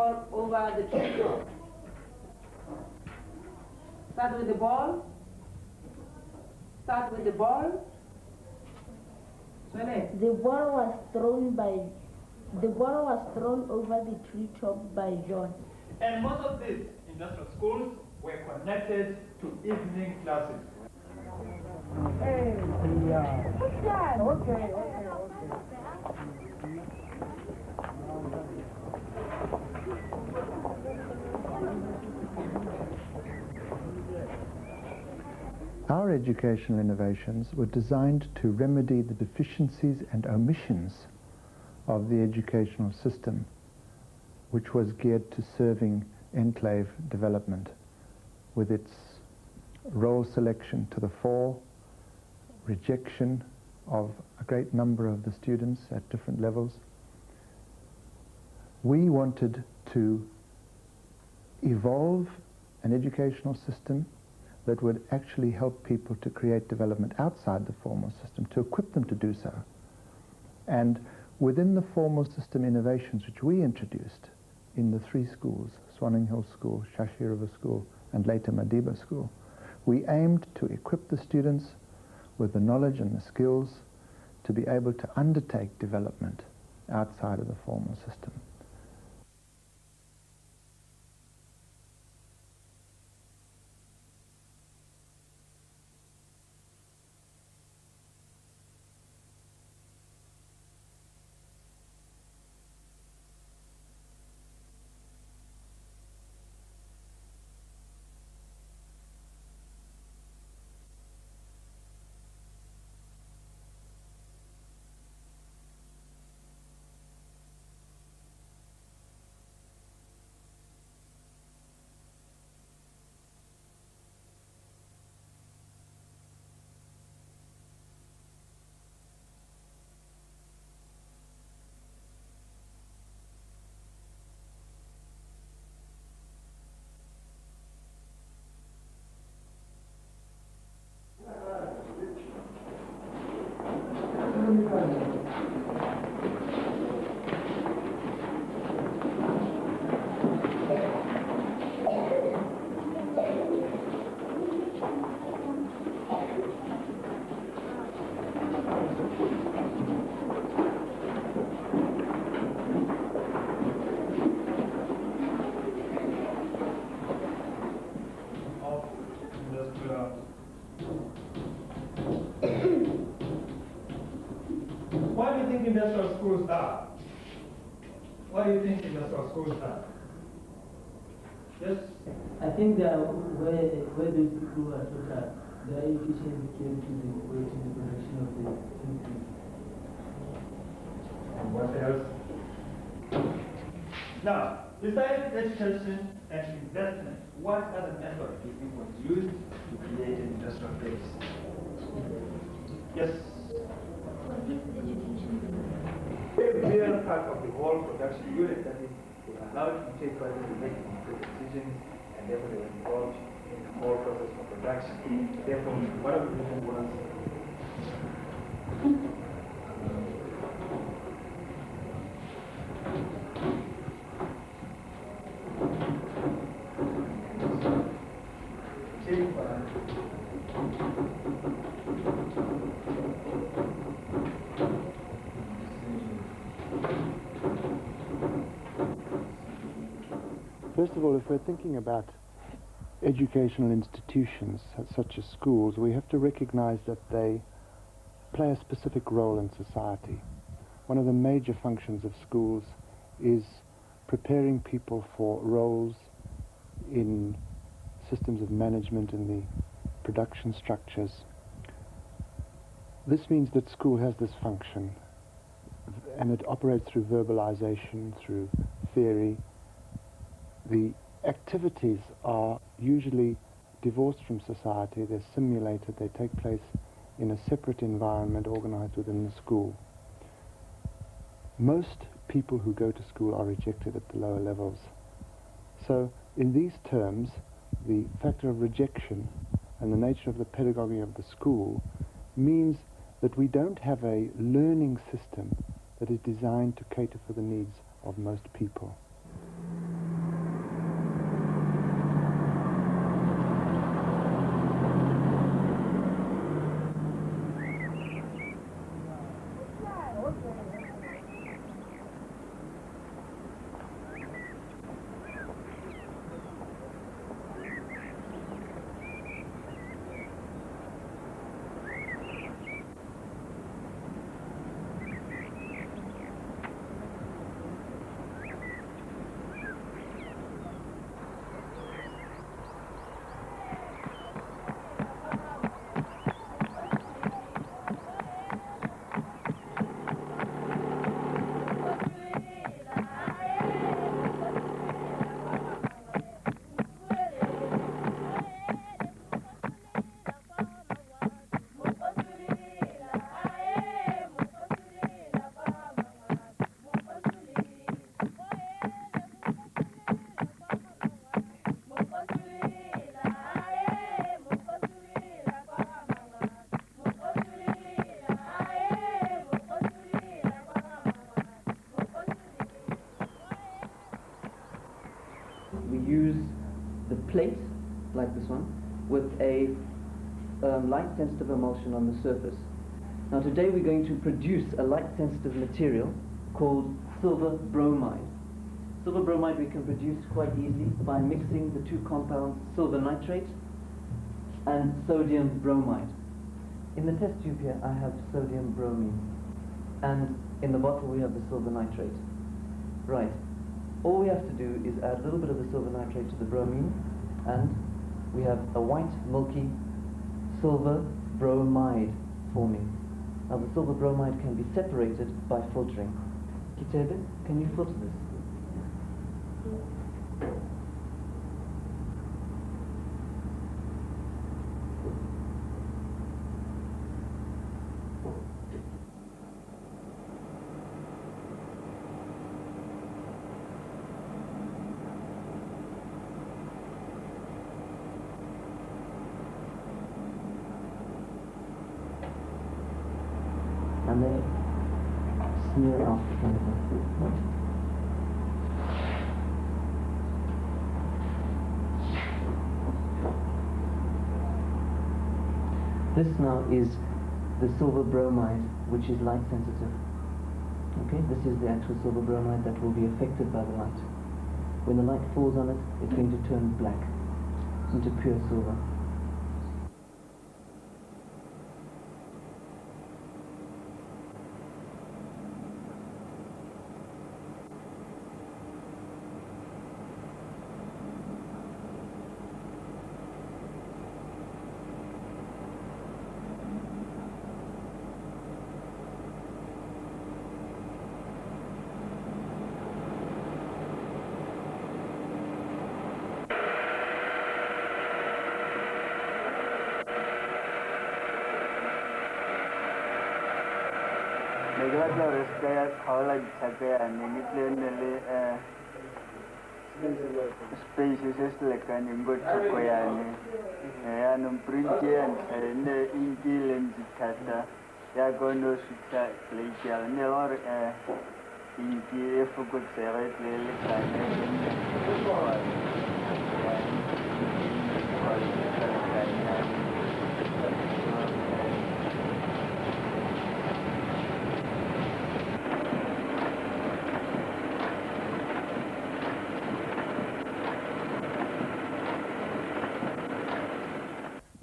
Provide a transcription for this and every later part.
ball over the tree top. Start with the ball. Start with the ball. The ball was thrown over the tree top by John. And most of these industrial schools were connected to evening classes. Hey, yeah. What's that? Okay. Our educational innovations were designed to remedy the deficiencies and omissions of the educational system, which was geared to serving enclave development, with its role selection to the fore, rejection of a great number of the students at different levels. We wanted to evolve an educational system that would actually help people to create development outside the formal system, to equip them to do so. And within the formal system innovations which we introduced in the three schools, Swanning Hill School, Shashi River School, and later Madiba School, we aimed to equip the students with the knowledge and the skills to be able to undertake development outside of the formal system. Why do you think industrial schools are? Why do you think industrial schools are? Yes? I think that where those people are taught that their education became to the way to the production of the country. And what else? Now, besides education and investment, what other method do you think was used to create an industrial base? Yes? BvL part of the whole production unit that is allowed to take part in making decisions, and therefore they were involved in the whole process of production. Therefore, one of the reasons was First of all, if we're thinking about educational institutions such as schools, we have to recognize that they play a specific role in society. One of the major functions of schools is preparing people for roles in systems of management and the production structures. This means that school has this function, and it operates through verbalization, through theory. The activities are usually divorced from society, they're simulated, they take place in a separate environment organized within the school. Most people who go to school are rejected at the lower levels. So in these terms, the factor of rejection and the nature of the pedagogy of the school means that we don't have a learning system that is designed to cater for the needs of most people. one, with a light-sensitive emulsion on the surface. Now today we're going to produce a light-sensitive material called silver bromide. Silver bromide we can produce quite easily by mixing the two compounds silver nitrate and sodium bromide. In the test tube here I have sodium bromine, and in the bottle we have the silver nitrate. Right, all we have to do is add a little bit of the silver nitrate to the bromine, and we have a white milky silver bromide forming. Now the silver bromide can be separated by filtering. Kitebe, can you filter this? And then smear out the chemical. This now is the silver bromide, which is light sensitive. Okay, this is the actual silver bromide that will be affected by the light. When the light falls on it, it's going to turn black into pure silver. Species like an ingot chocoyane, and printy and inky and cata, Yagono Suta, Glacial, Nelor, inky, if we could say it,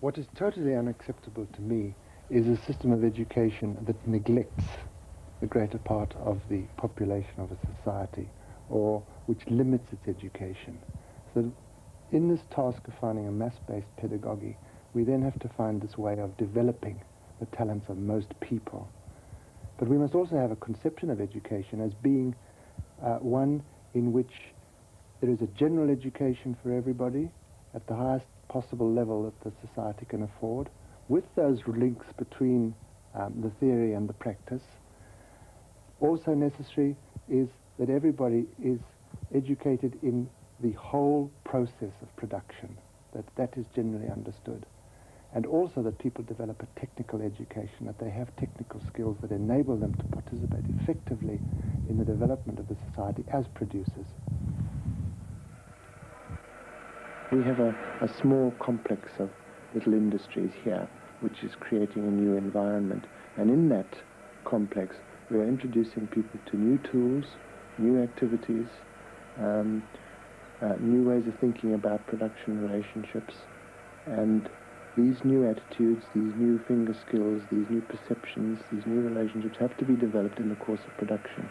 What is totally unacceptable to me is a system of education that neglects the greater part of the population of a society, or which limits its education. So in this task of finding a mass-based pedagogy, we then have to find this way of developing the talents of most people. But we must also have a conception of education as being one in which there is a general education for everybody at the highest possible level that the society can afford, with those links between the theory and the practice. Also necessary is that everybody is educated in the whole process of production, that is generally understood. And also that people develop a technical education, that they have technical skills that enable them to participate effectively in the development of the society as producers. We have a small complex of little industries here, which is creating a new environment. And in that complex, we are introducing people to new tools, new activities, new ways of thinking about production relationships. And these new attitudes, these new finger skills, these new perceptions, these new relationships have to be developed in the course of production.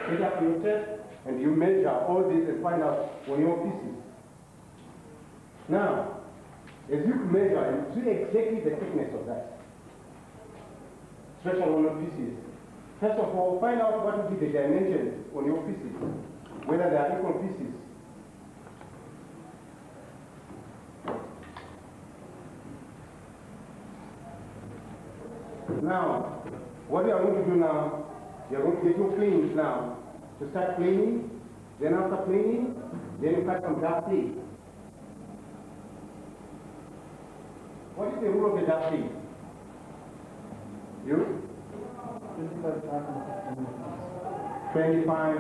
Set up your test and you measure all this and find out for your pieces. Now, as you measure, you see exactly the thickness of that, especially on the pieces. First of all, find out what will be the dimensions on your pieces, whether they are equal pieces. Now, what you are going to do now, you are going to get your planes now. To start planing, then after planing, then you cut some dusty. What is the rule of the dusty? You? 25,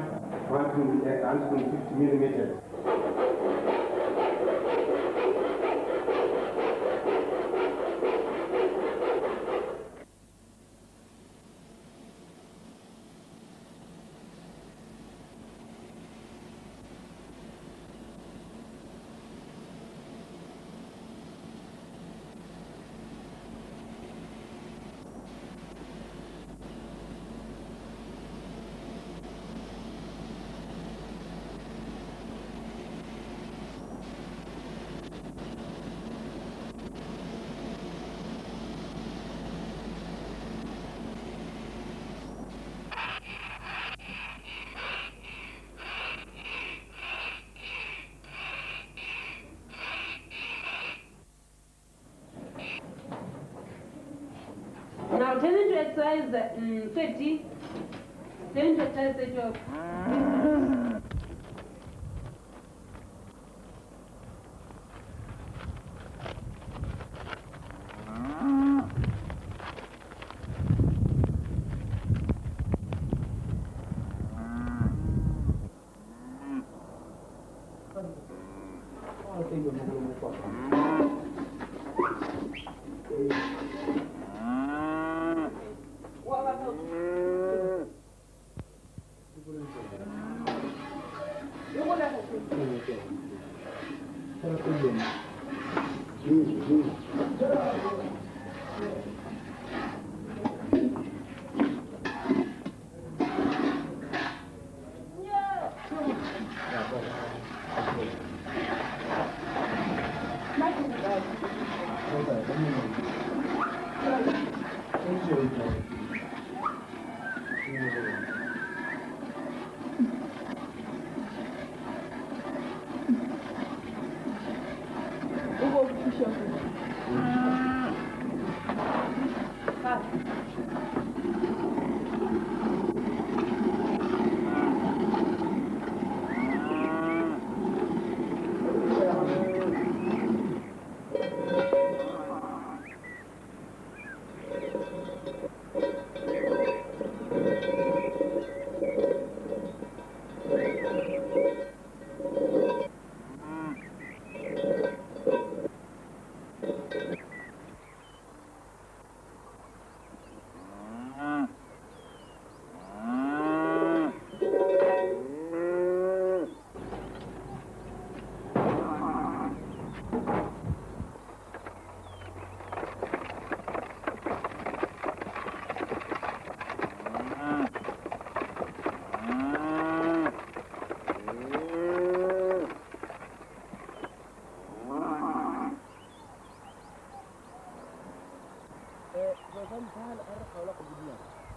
150 millimeters. Now turn into exercise 30. Turn into exercise 30 of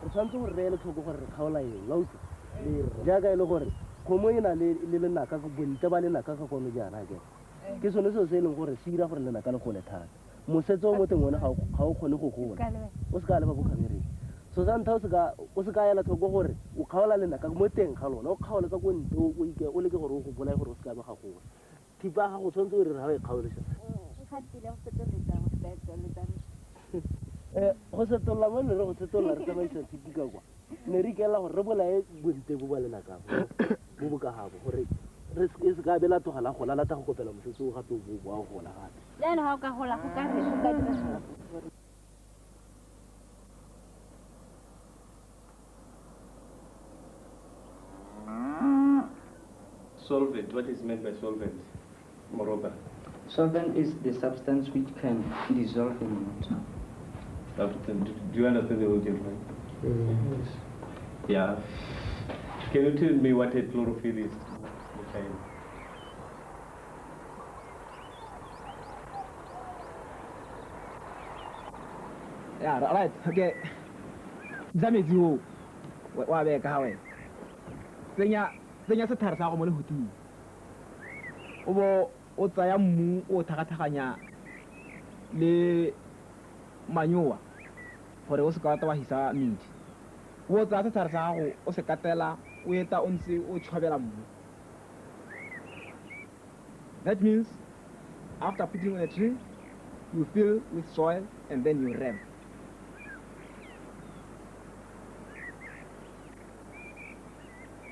tshwanetse gore re ele tlhoko gore re kgaola eng lausi jaaka e le gore kgomo e na le lenaka bontle ba lenaka ka kono jaana ke sone seo se e leng gore se dira gore lenaka le gole thata mosetso o mo teng one ga o kgone go gola o se ka leba bo kgamereng so sa ntlha o se ka ela tlhoko gore o kgaola lenaka mo teng ga lona o kgaole ka ko ntle o leke gore o go bolae gore o se ka be ga gola thipa ga go tshwanetse o re ga o e kgaolesa go setolola mo ne re go setolola re tsamaisa thitika kwa ne re ikela gore re bolae bontle bo ba lenaka bo bo ka gabo gore re se ka bela tlogela gola lata go kopela mosetso o gape bo a gola gape jaanong ga o ka gola go ka re go ka dira sona Solvent, what is meant by solvent, Moroba? Solvent is the substance which can dissolve in water. Do you understand the word you're Yes. Yeah. Can you tell me what a chlorophyll is? Okay. Yeah, right. Okay. That means you wa be ka hawe tsenya setlhare sa go mo lehuting o bo o tsaya mmu o thagathaganya le manyoa gore o se ka wa hisa medi o tsaya setlhare sa gago o se katela o eta o ntse o tshwabela mmu. That means after putting on a tree, you fill with soil and then you ram.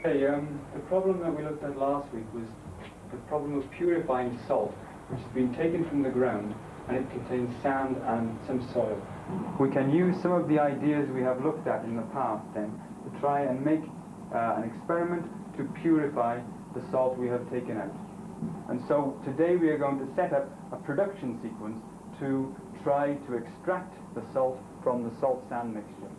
Hey, the problem that we looked at last week was the problem of purifying salt, which has been taken from the ground and it contains sand and some soil. We can use some of the ideas we have looked at in the past then to try and make an experiment to purify the salt we have taken out. And so today we are going to set up a production sequence to try to extract the salt from the salt-sand mixture.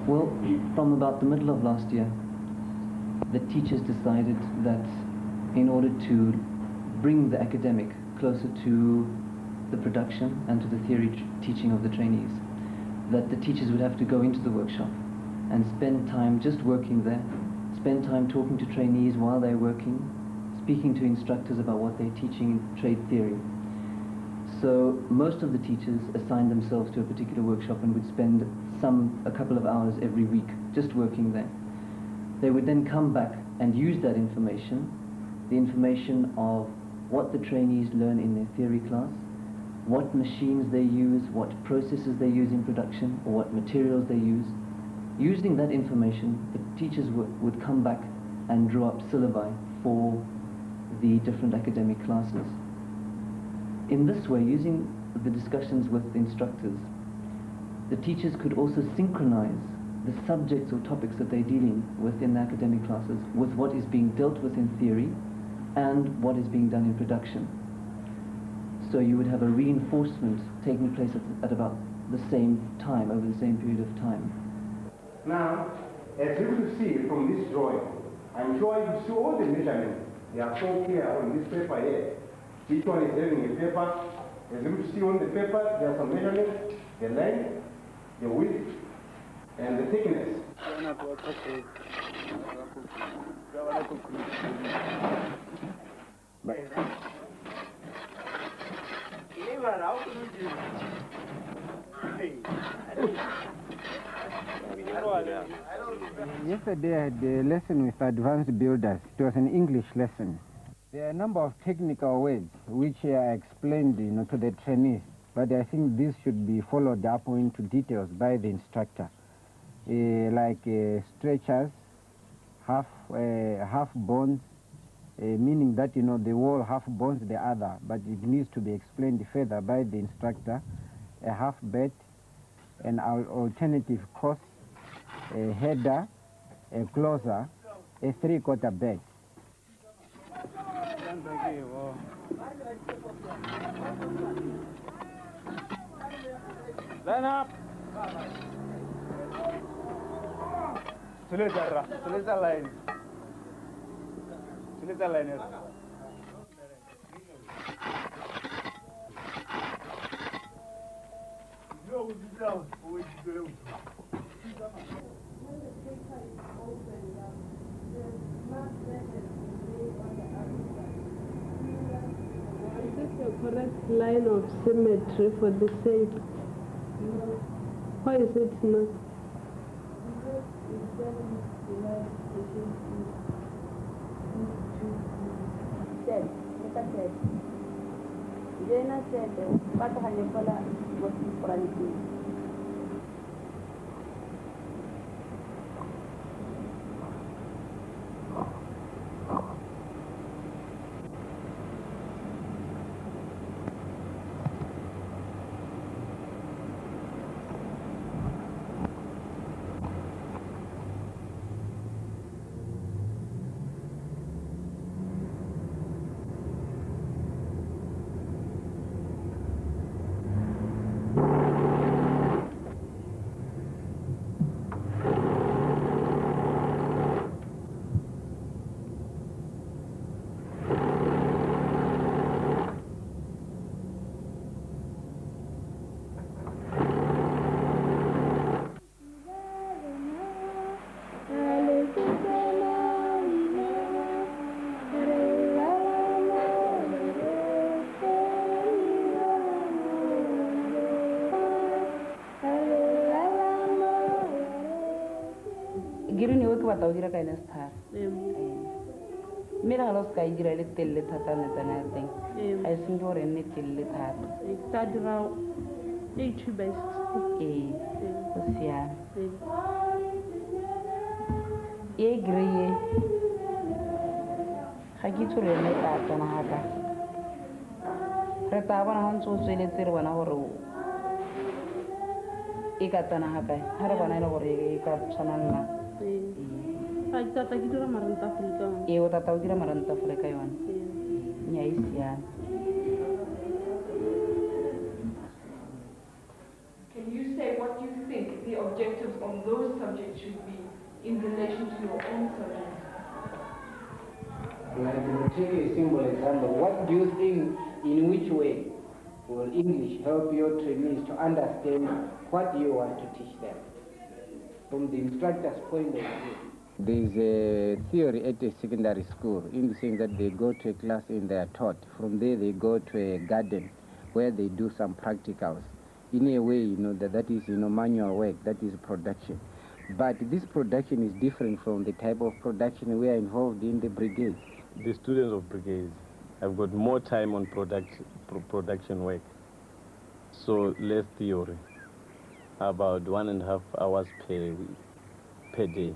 Well, from about the middle of last year, the teachers decided that in order to bring the academic closer to the production and to the theory teaching of the trainees, that the teachers would have to go into the workshop and spend time just working there, spend time talking to trainees while they're working, speaking to instructors about what they're teaching in trade theory. So most of the teachers assigned themselves to a particular workshop and would spend a couple of hours every week just working there. They would then come back and use that information, the information of what the trainees learn in their theory class, what machines they use, what processes they use in production, or what materials they use. Using that information, the teachers would come back and draw up syllabi for the different academic classes. In this way, using the discussions with the instructors, the teachers could also synchronize the subjects or topics that they're dealing with in the academic classes with what is being dealt with in theory and what is being done in production. So you would have a reinforcement taking place at about the same time, over the same period of time. Now, as you will see from this drawing, I'm sure you see all the measurements. They are so clear on this paper here. Each one is having a paper. As you will see on the paper, there are some measurements, the length, the width, and the thickness. Yesterday I had a lesson with advanced builders. It was an English lesson. There are a number of technical words which I explained, to the trainees, but I think this should be followed up into details by the instructor, like stretchers, half bones, meaning that the wall half bones the other, but it needs to be explained further by the instructor. A half bed, an alternative course, a header, a closer, a three-quarter bed. Line up. Tuliza line. Tuliza line. Is this the correct line of symmetry for the shape? Why is it not? set, look at set. Jena set, but Hanyakola was frantic. Girini woke about Audira kind of star. Mira los Kaijira little tatan and I think. I think you're a little little. It's that round. Each best. Yeah. Ye grey. Hagitu Renata Tanahata. Retaban Hanso Senator 1 hour. Ikatanahaka. Harabana or Sanana. I thought I did a maranta Africa. You thought I did a maranta Africa one. Yes, yeah. Can you say what you think the objectives of those subjects should be in relation to your own subject? Like, to take a simple example, what do you think, in which way will English help your trainees to understand what you want to teach them? From the instructor's point of view. There is a theory at a secondary school in the sense that they go to a class and they are taught. From there they go to a garden where they do some practicals. In a way, that is, manual work, that is production. But this production is different from the type of production we are involved in the brigades. The students of brigades have got more time on production work, so less theory, about 1.5 hours per day.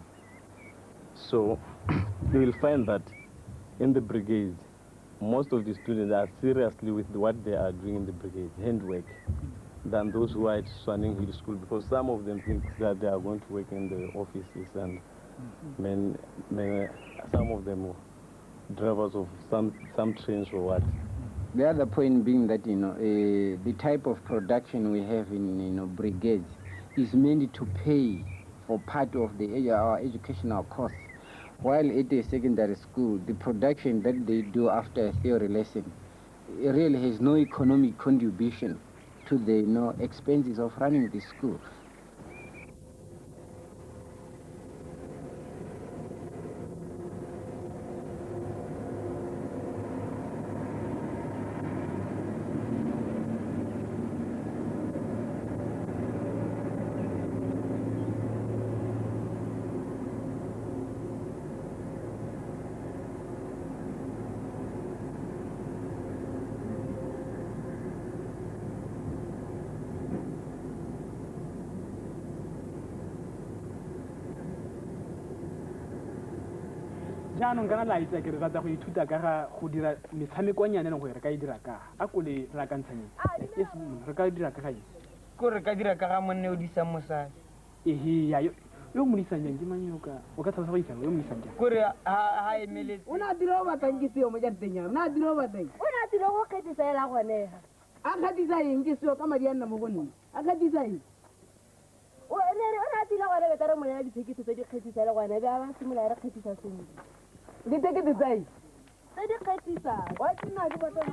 So you will find that in the brigade, most of the students are seriously with what they are doing in the brigade, handwork, than those who are at Swanning Hill School, because some of them think that they are going to work in the offices, and some of them are drivers of some trains or what. The other point being that, the type of production we have in, brigades is meant to pay for part of our educational costs. While at a secondary school, the production that they do after a theory lesson, it really has no economic contribution to the expenses of running the school. jaanong kana la itse ke re rata go ithuta ka ga go dira metshamekonyane go re ka e dira ka a ko le ra ka ntshanye re ka dira ka ga ko re ka dira ka ga monne o di sa mosadi ya yo mo disang ke manyo ka o ka tsaba go itsa yo mo disang ko re ha emeletse o na dira ba tang ke seo mo ja tenya na dira ba teng o na dira go kgetisa ela gone a kgetisa eng ke seo ka madi a nna mo gone a kgetisa eng o na dira gone be tare mo ya dithekisi tse di kgetisa ela gone ba ba simola re kgetisa sengwe di tekete tsa eng tse di kgetisa wa tsena di batla